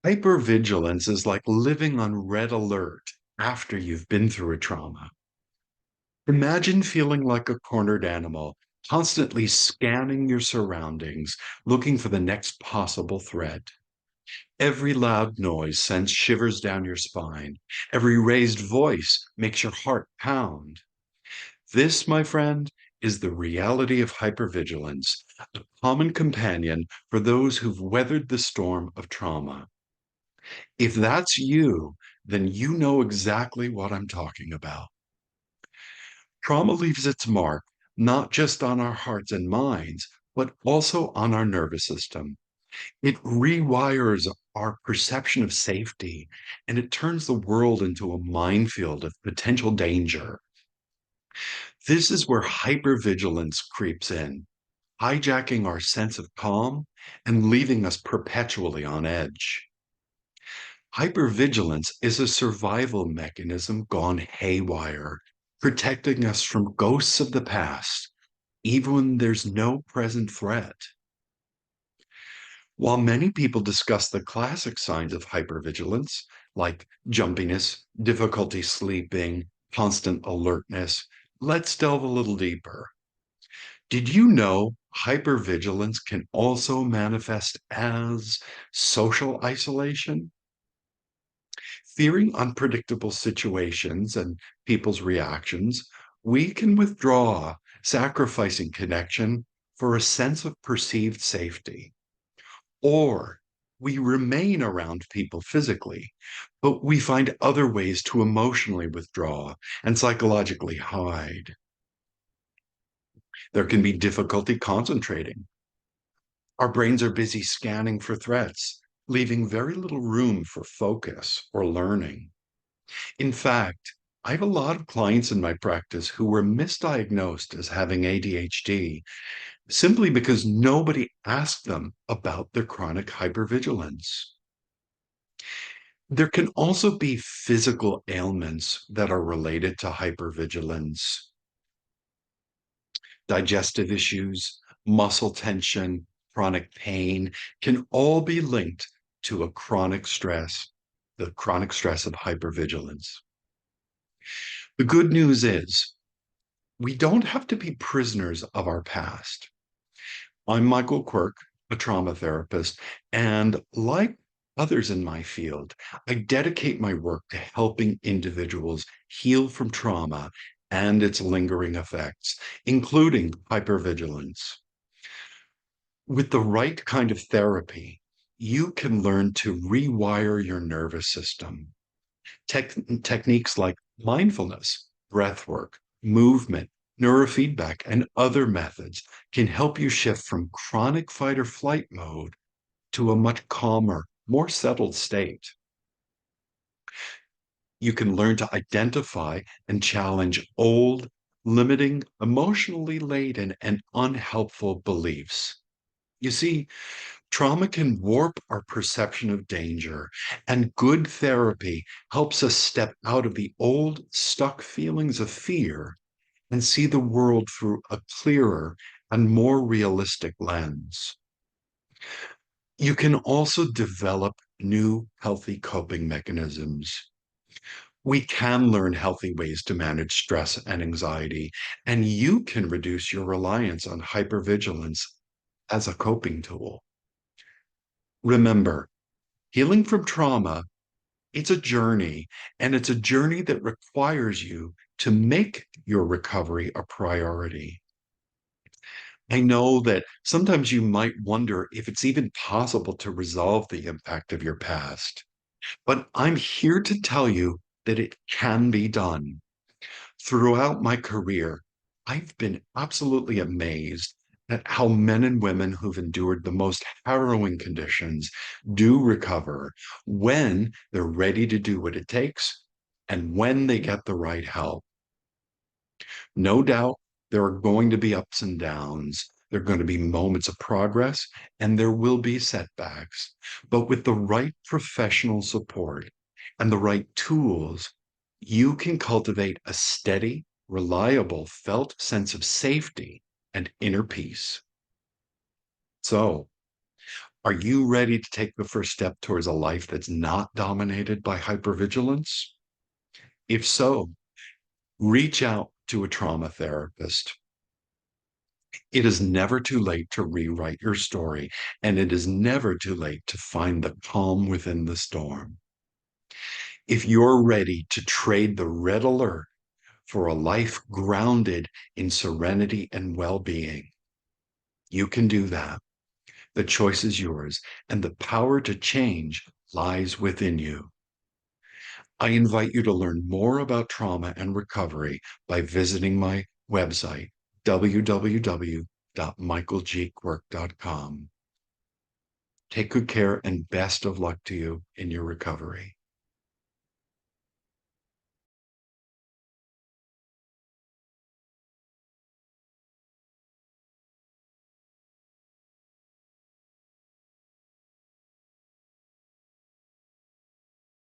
Hypervigilance is like living on red alert after you've been through a trauma. Imagine feeling like a cornered animal, constantly scanning your surroundings, looking for the next possible threat. Every loud noise sends shivers down your spine. Every raised voice makes your heart pound. This, my friend, is the reality of hypervigilance, a common companion for those who've weathered the storm of trauma. If that's you, then you know exactly what I'm talking about. Trauma leaves its mark not just on our hearts and minds, but also on our nervous system. It rewires our perception of safety and it turns the world into a minefield of potential danger. This is where hypervigilance creeps in, hijacking our sense of calm and leaving us perpetually on edge. Hypervigilance is a survival mechanism gone haywire, protecting us from ghosts of the past, even when there's no present threat. While many people discuss the classic signs of hypervigilance, like jumpiness, difficulty sleeping, constant alertness, let's delve a little deeper. Did you know hypervigilance can also manifest as social isolation? Fearing unpredictable situations and people's reactions, we can withdraw, sacrificing connection for a sense of perceived safety. Or we remain around people physically, but we find other ways to emotionally withdraw and psychologically hide. There can be difficulty concentrating. Our brains are busy scanning for threats, leaving very little room for focus or learning. In fact, I have a lot of clients in my practice who were misdiagnosed as having ADHD simply because nobody asked them about their chronic hypervigilance. There can also be physical ailments that are related to hypervigilance, digestive issues, muscle tension, chronic pain can all be linked to a chronic stress, the chronic stress of hypervigilance. The good news is we don't have to be prisoners of our past. I'm Michael Quirke, a trauma therapist, and like others in my field, I dedicate my work to helping individuals heal from trauma and its lingering effects, including hypervigilance. With the right kind of therapy, you can learn to rewire your nervous system. Techniques like mindfulness, breath work, movement, neurofeedback, and other methods can help you shift from chronic fight or flight mode to a much calmer, more settled state. You can learn to identify and challenge old, limiting, emotionally laden, and unhelpful beliefs. You see, trauma can warp our perception of danger, and good therapy helps us step out of the old, stuck feelings of fear and see the world through a clearer and more realistic lens. You can also develop new healthy coping mechanisms. We can learn healthy ways to manage stress and anxiety, and you can reduce your reliance on hypervigilance as a coping tool. Remember, healing from trauma, it's a journey, and it's a journey that requires you to make your recovery a priority. I know that sometimes you might wonder if it's even possible to resolve the impact of your past, but I'm here to tell you that it can be done. Throughout my career, I've been absolutely amazed at how men and women who've endured the most harrowing conditions do recover when they're ready to do what it takes and when they get the right help. No doubt there are going to be ups and downs. There are going to be moments of progress and there will be setbacks. But with the right professional support and the right tools, you can cultivate a steady, reliable, felt sense of safety and inner peace. So, Are you ready to take the first step towards a life that's not dominated by hypervigilance? If so, reach out to a trauma therapist. It is never too late to rewrite your story, and it is never too late to find the calm within the storm. If you're ready to trade the red alert for a life grounded in serenity and well being, you can do that. The choice is yours, and the power to change lies within you. I invite you to learn more about trauma and recovery by visiting my website, www.michaelgquirke.com. Take good care and best of luck to you in your recovery.